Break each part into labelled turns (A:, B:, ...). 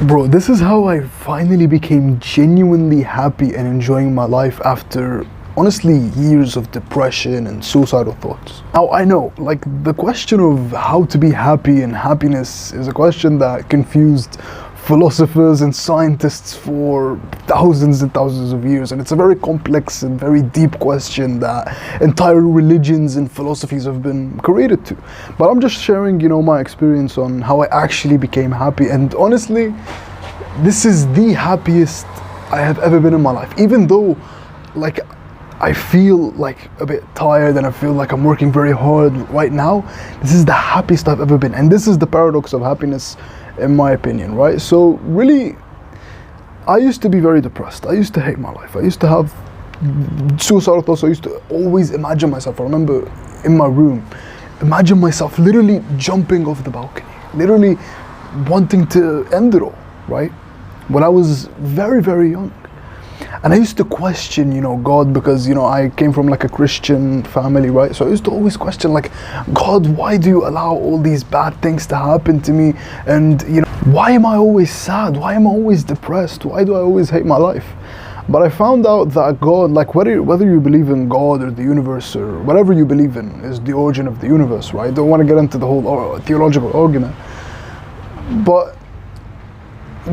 A: Bro, this is how I finally became genuinely happy and enjoying my life after honestly years of depression and suicidal thoughts. Now I know, like, the question of how to be happy and happiness is a question that confused philosophers and scientists for thousands and thousands of years, and it's a very complex and very deep question that entire religions and philosophies have been created to. But I'm just sharing, my experience on how I actually became happy, and honestly, this is the happiest I have ever been in my life. Even though, like, I feel like a bit tired and I feel like I'm working very hard right now, this is the happiest I've ever been. And this is the paradox of happiness, in my opinion, right? So really, I used to be very depressed. I used to hate my life. I used to have suicidal thoughts. I used to always imagine myself. I remember in my room, imagine myself literally jumping off the balcony, literally wanting to end it all, right? When I was very, very young. And I used to question, God, because, I came from like a Christian family, right? So I used to always question, like, God, why do you allow all these bad things to happen to me? And, why am I always sad? Why am I always depressed? Why do I always hate my life? But I found out that God, like, whether you believe in God or the universe or whatever you believe in is the origin of the universe, right? I don't want to get into the whole theological argument. But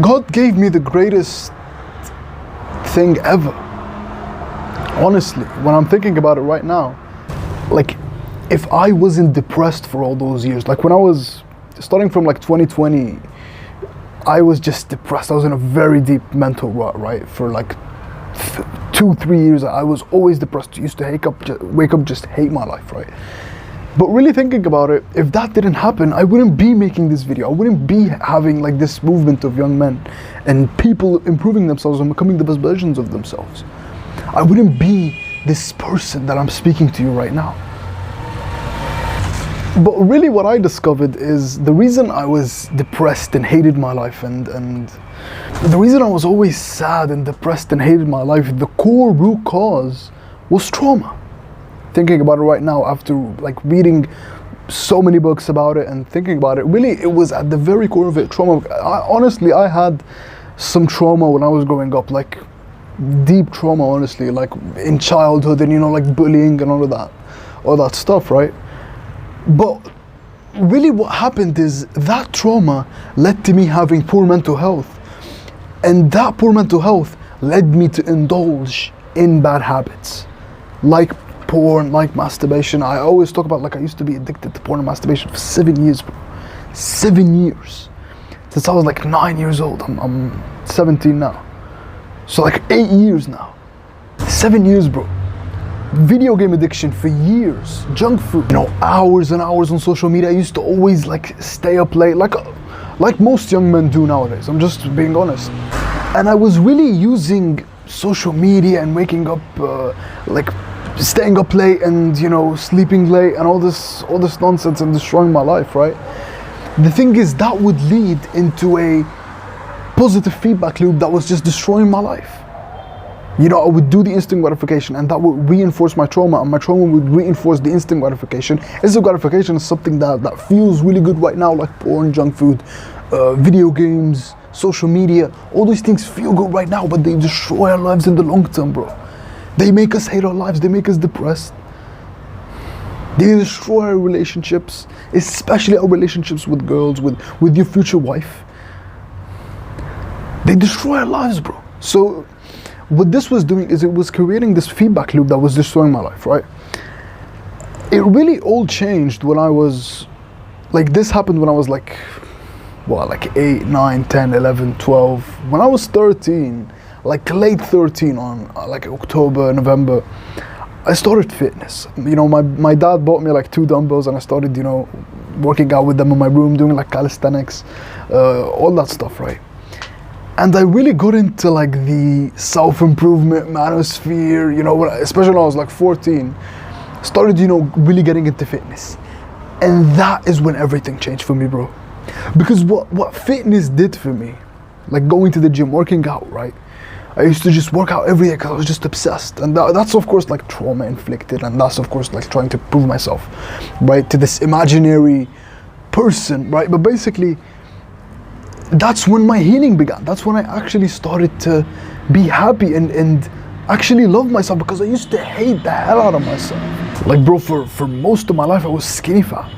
A: God gave me the greatest thing ever. Honestly, when I'm thinking about it right now, like, if I wasn't depressed for all those years, like when I was starting from like 2020, I was just depressed. I was in a very deep mental rut, right? For like 2-3 years, I was always depressed. I used to wake up, just hate my life, right? But really thinking about it, if that didn't happen, I wouldn't be making this video. I wouldn't be having like this movement of young men and people improving themselves and becoming the best versions of themselves. I wouldn't be this person that I'm speaking to you right now. But really what I discovered is the reason I was depressed and hated my life and the reason I was always sad and depressed and hated my life, the core root cause was trauma. Thinking about it right now after like reading so many books about it and thinking about it, really it was at the very core of it, trauma. Honestly, I had some trauma when I was growing up, like deep trauma, honestly, like in childhood and like bullying and all that stuff, right? But really what happened is that trauma led to me having poor mental health, and that poor mental health led me to indulge in bad habits like porn, like masturbation. I always talk about, like, I used to be addicted to porn and masturbation for 7 years, bro. 7 years. Since I was like 9 years old. I'm 17 now. So like 8 years now. 7 years, bro. Video game addiction for years. Junk food. Hours and hours on social media. I used to always like stay up late, like most young men do nowadays. I'm just being honest. And I was really using social media and waking up like staying up late and sleeping late and all this nonsense and destroying my life, right? The thing is, that would lead into a positive feedback loop that was just destroying my life. I would do the instant gratification and that would reinforce my trauma, and my trauma would reinforce the instant gratification. Instant gratification is something that feels really good right now, like porn, junk food, video games, social media. All these things feel good right now, but they destroy our lives in the long term, bro. They make us hate our lives, they make us depressed. They destroy our relationships, especially our relationships with girls, with your future wife. They destroy our lives, bro. So what this was doing is it was creating this feedback loop that was destroying my life, right? It really all changed when I was, like, this happened when I was like 8, 9, 10, 11, 12. When I was 13, like late 13, on like October, November, I started fitness. My dad bought me like 2 dumbbells and I started, working out with them in my room, doing like calisthenics, all that stuff, right? And I really got into like the self-improvement manosphere, especially when I was like 14, started, really getting into fitness. And that is when everything changed for me, bro. Because what fitness did for me, like going to the gym, working out, right? I used to just work out every day because I was just obsessed, and that's of course like trauma inflicted, and that's of course like trying to prove myself, right, to this imaginary person, right? But basically, that's when my healing began. That's when I actually started to be happy and actually love myself, because I used to hate the hell out of myself. Like bro, for most of my life I was skinny fat.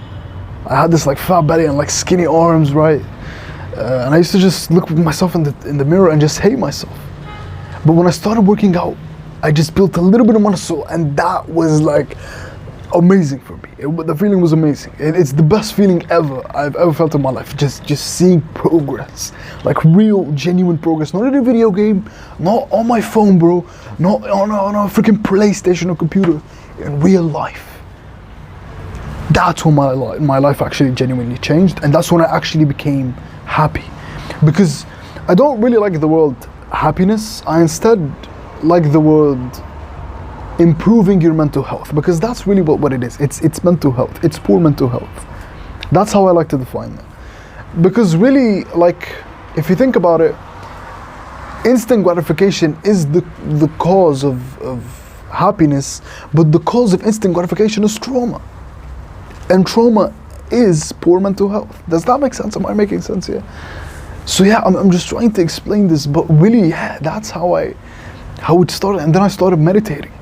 A: I had this like fat belly and like skinny arms, right? And I used to just look at myself in the mirror and just hate myself. But when I started working out, I just built a little bit of muscle, and that was like amazing for me. The feeling was amazing. It's the best feeling ever I've ever felt in my life. Just seeing progress, like real, genuine progress. Not in a video game, not on my phone, bro. Not on a freaking PlayStation or computer. In real life. That's when my life actually genuinely changed, and that's when I actually became happy. Because I don't really like the word happiness. I instead like the word improving your mental health, because that's really what it is. It's mental health. It's poor mental health. That's how I like to define it. Because really, like, if you think about it, instant gratification is the cause of happiness, but the cause of instant gratification is trauma. And trauma is poor mental health. Does that make sense? Am I making sense here? So yeah, I'm just trying to explain this, but really, yeah, that's how it started. And then I started meditating,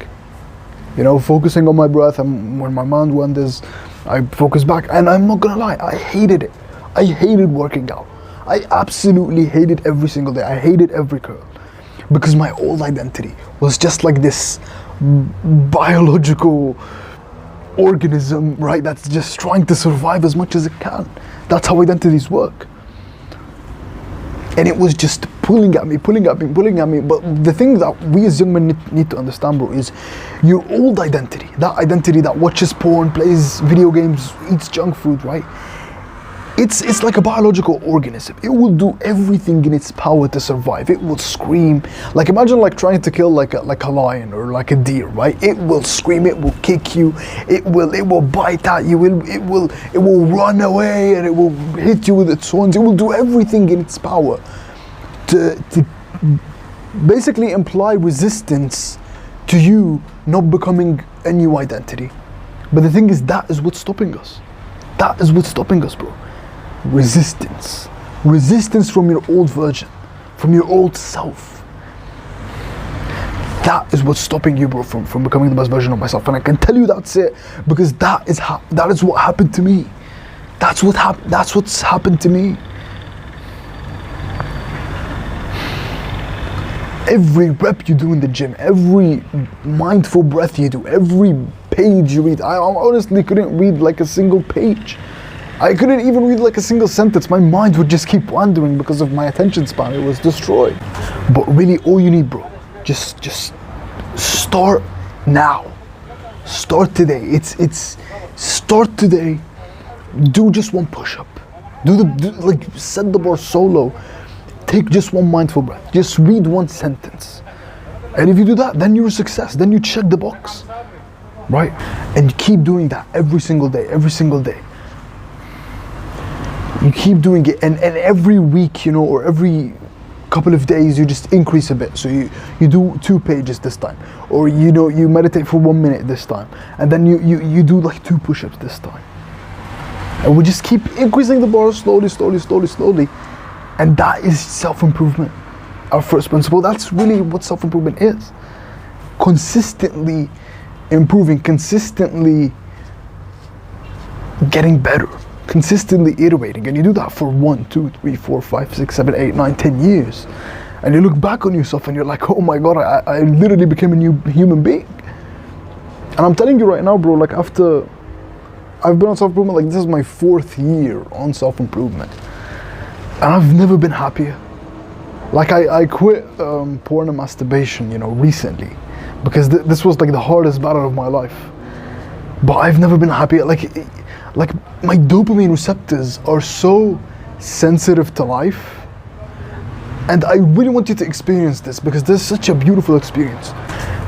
A: you know, focusing on my breath, and when my mind wanders, I focus back. And I'm not gonna lie, I hated it. I hated working out. I absolutely hated every single day. I hated every curl, because my old identity was just like this biological organism, right, that's just trying to survive as much as it can. That's how identities work. And it was just pulling at me. But the thing that we as young men need to understand, bro, is your old identity, that identity that watches porn, plays video games, eats junk food, right? It's like a biological organism. It will do everything in its power to survive. It will scream. Like, imagine like trying to kill like a lion or like a deer, right? It will scream, it will kick you, it will bite at you, it will run away, and it will hit you with its horns. It will do everything in its power to basically imply resistance to you not becoming a new identity. But the thing is, that is what's stopping us. That is what's stopping us, bro. Resistance from your old version, from your old self. That is what's stopping you, bro, from becoming the best version of myself. And I can tell you that's it, because that is what happened to me. That's what's happened to me. Every rep you do in the gym, every mindful breath you do, every page you read, I honestly couldn't read like a single page. I couldn't even read like a single sentence. My mind would just keep wandering because of my attention span. It was destroyed. But really, all you need, bro, just start now. Start today. It's start today. Do just one push-up. Like set the bar so low. Take just one mindful breath. Just read one sentence. And if you do that, then you're a success. Then you check the box, right? And you keep doing that every single day. You keep doing it, and every week, you know, or every couple of days, you just increase a bit. So you do 2 pages this time, or you know, you meditate for 1 minute this time, and then you do like 2 push-ups this time. And we just keep increasing the bar slowly. And that is self-improvement. Our first principle, that's really what self-improvement is. Consistently improving, consistently getting better. Consistently iterating, and you do that for 1, 2, 3, 4, 5, 6, 7, 8, 9, 10 years, and you look back on yourself and you're like, oh my god, I literally became a new human being. And I'm telling you right now, bro, like after I've been on self-improvement, like this is my 4th year on self-improvement, and I've never been happier. Like I quit porn and masturbation, you know, recently, because this was like the hardest battle of my life. But I've never been happier. Like my dopamine receptors are so sensitive to life, and I really want you to experience this, because this is such a beautiful experience.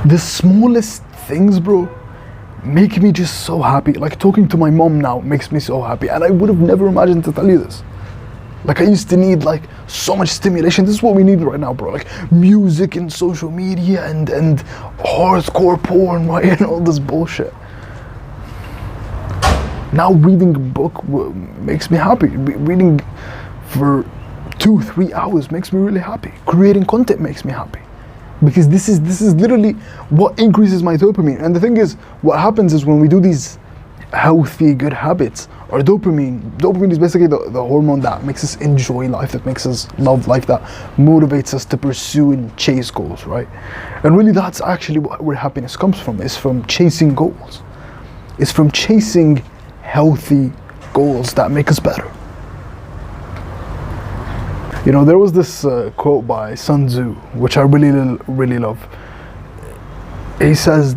A: The smallest things, bro, make me just so happy. Like talking to my mom now makes me so happy, and I would have never imagined to tell you this. Like I used to need like so much stimulation. This is what we need right now, bro. Like music and social media and hardcore porn, right, and all this bullshit. Now reading a book makes me happy. Reading for 2-3 hours makes me really happy. Creating content makes me happy. Because this is literally what increases my dopamine. And the thing is, what happens is when we do these healthy, good habits, our dopamine is basically the hormone that makes us enjoy life, that makes us love life, that motivates us to pursue and chase goals, right? And really that's actually where happiness comes from. It's from chasing goals. It's from chasing healthy goals that make us better. You know, there was this quote by Sun Tzu, which I really love. He says,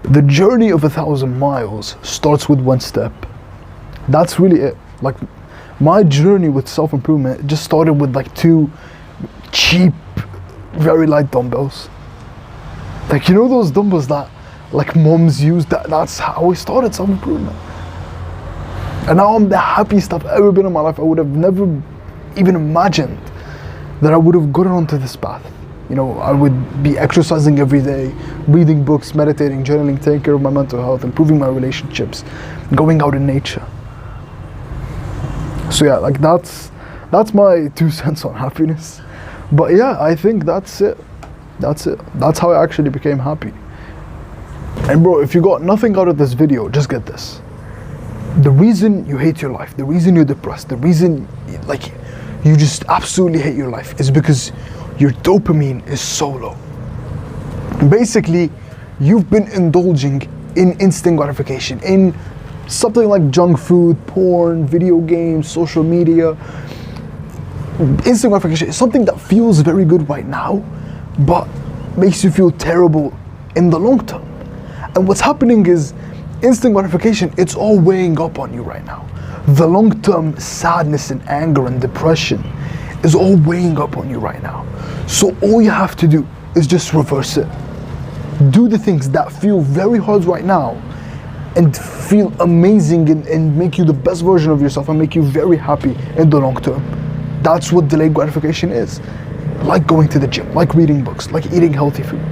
A: "The journey of 1,000 miles starts with one step." That's really it. Like, my journey with self-improvement just started with like 2 cheap, very light dumbbells. Like, you know those dumbbells that like moms use? That's how I started self-improvement. And now I'm the happiest I've ever been in my life. I would have never even imagined that I would have gotten onto this path. You know, I would be exercising every day, reading books, meditating, journaling, taking care of my mental health, improving my relationships, going out in nature. So yeah, like that's my 2 cents on happiness. But yeah, I think that's it. That's how I actually became happy. And bro, if you got nothing out of this video, just get this. The reason you hate your life, the reason you're depressed, the reason like you just absolutely hate your life is because your dopamine is so low. Basically, you've been indulging in instant gratification, in something like junk food, porn, video games, social media. Instant gratification is something that feels very good right now, but makes you feel terrible in the long term. And what's happening is, instant gratification, it's all weighing up on you right now. The long-term sadness and anger and depression is all weighing up on you right now. So all you have to do is just reverse it. Do the things that feel very hard right now and feel amazing and make you the best version of yourself and make you very happy in the long term. That's what delayed gratification is. Like going to the gym, like reading books, like eating healthy food,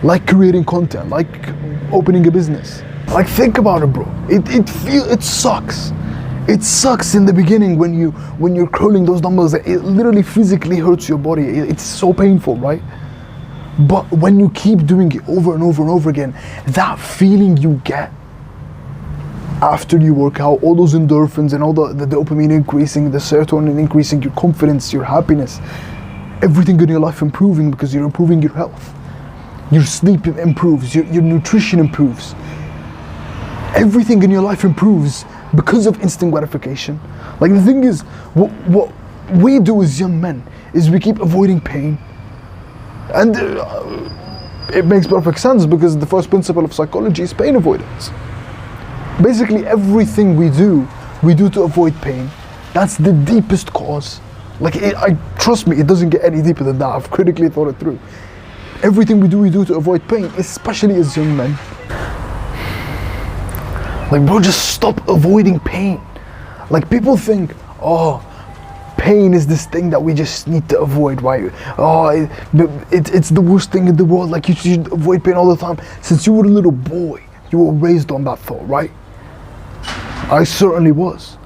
A: like creating content, like opening a business. Like, think about it, bro. It sucks. It sucks in the beginning when you're curling those dumbbells. It literally physically hurts your body. It's so painful, right? But when you keep doing it over and over and over again, that feeling you get after you work out, all those endorphins and all the dopamine increasing, the serotonin increasing, your confidence, your happiness, everything in your life improving because you're improving your health. Your sleep improves, your nutrition improves. Everything in your life improves because of instant gratification. Like, the thing is, what we do as young men is we keep avoiding pain. And it makes perfect sense because the first principle of psychology is pain avoidance. Basically, everything we do to avoid pain. That's the deepest cause. Like, trust me, it doesn't get any deeper than that. I've critically thought it through. Everything we do to avoid pain, especially as young men. Like, bro, just stop avoiding pain. Like, people think, oh, pain is this thing that we just need to avoid, right? Oh, it's the worst thing in the world. Like, you should avoid pain all the time. Since you were a little boy, you were raised on that thought, right? I certainly was.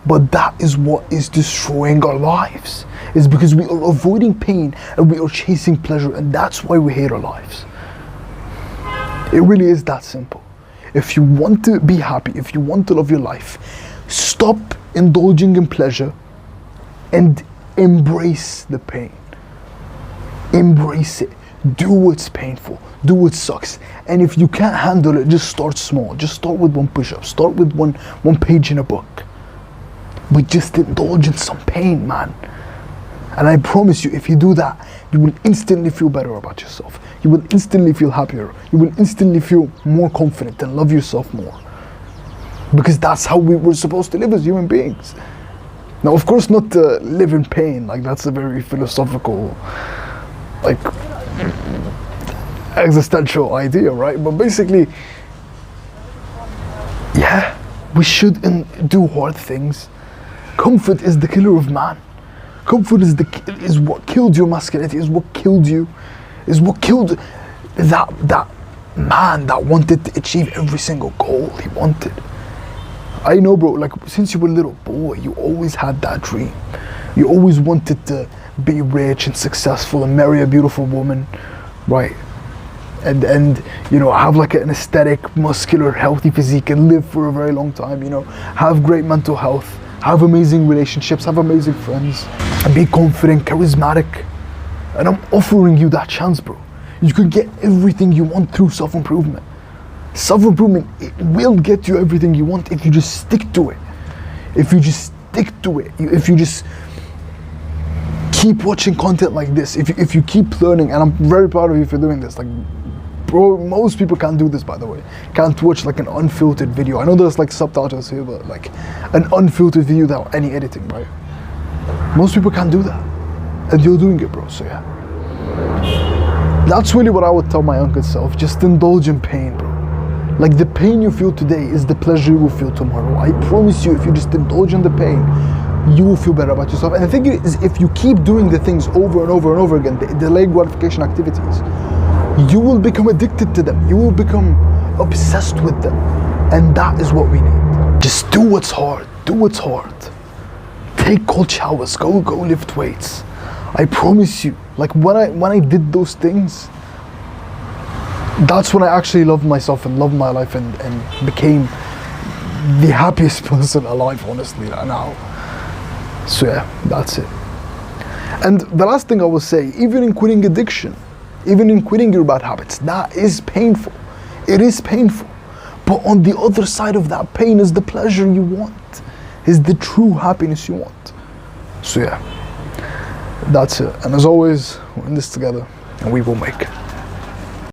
A: But that is what is destroying our lives. It's because we are avoiding pain and we are chasing pleasure, and that's why we hate our lives. It really is that simple. If you want to be happy, if you want to love your life, stop indulging in pleasure and embrace the pain. Embrace it. Do what's painful. Do what sucks. And if you can't handle it, just start small. Just start with 1 push-up. Start with one page in a book. But just indulge in some pain, man. And I promise you, if you do that, you will instantly feel better about yourself. You will instantly feel happier. You will instantly feel more confident and love yourself more. Because that's how we were supposed to live as human beings. Now, of course, not to live in pain. Like, that's a very philosophical, like, existential idea, right? But basically, yeah, we should do hard things. Comfort is the killer of man. Comfort is what killed your masculinity, is what killed you, is what killed that man that wanted to achieve every single goal he wanted. I know, bro, like, since you were a little boy, you always had that dream. You always wanted to be rich and successful and marry a beautiful woman, right? And you know, have like an aesthetic, muscular, healthy physique and live for a very long time, you know, have great mental health, have amazing relationships, have amazing friends, and be confident, charismatic. And I'm offering you that chance, bro. You can get everything you want through self-improvement. Self-improvement, it will get you everything you want if you just stick to it. If you just stick to it. If you just keep watching content like this. If you keep learning, and I'm very proud of you for doing this. Like, bro, most people can't do this, by the way. Can't watch like an unfiltered video. I know there's like subtitles here, but like an unfiltered video without any editing, right? Most people can't do that. And you're doing it, bro, so yeah. That's really what I would tell my younger self. Just indulge in pain, bro. Like, the pain you feel today is the pleasure you will feel tomorrow. I promise you, if you just indulge in the pain, you will feel better about yourself. And the thing is, if you keep doing the things over and over and over again, the delayed gratification activities, you will become addicted to them. You will become obsessed with them. And that is what we need. Just do what's hard. Do what's hard. Take cold showers. Go lift weights. I promise you, like when I did those things, that's when I actually loved myself and loved my life and became the happiest person alive, honestly, now. So yeah, that's it. And the last thing I will say, even in quitting addiction, even in quitting your bad habits, that is painful. It is painful. But on the other side of that pain is the pleasure you want, is the true happiness you want. So yeah, that's it. And as always, we're in this together and we will make it.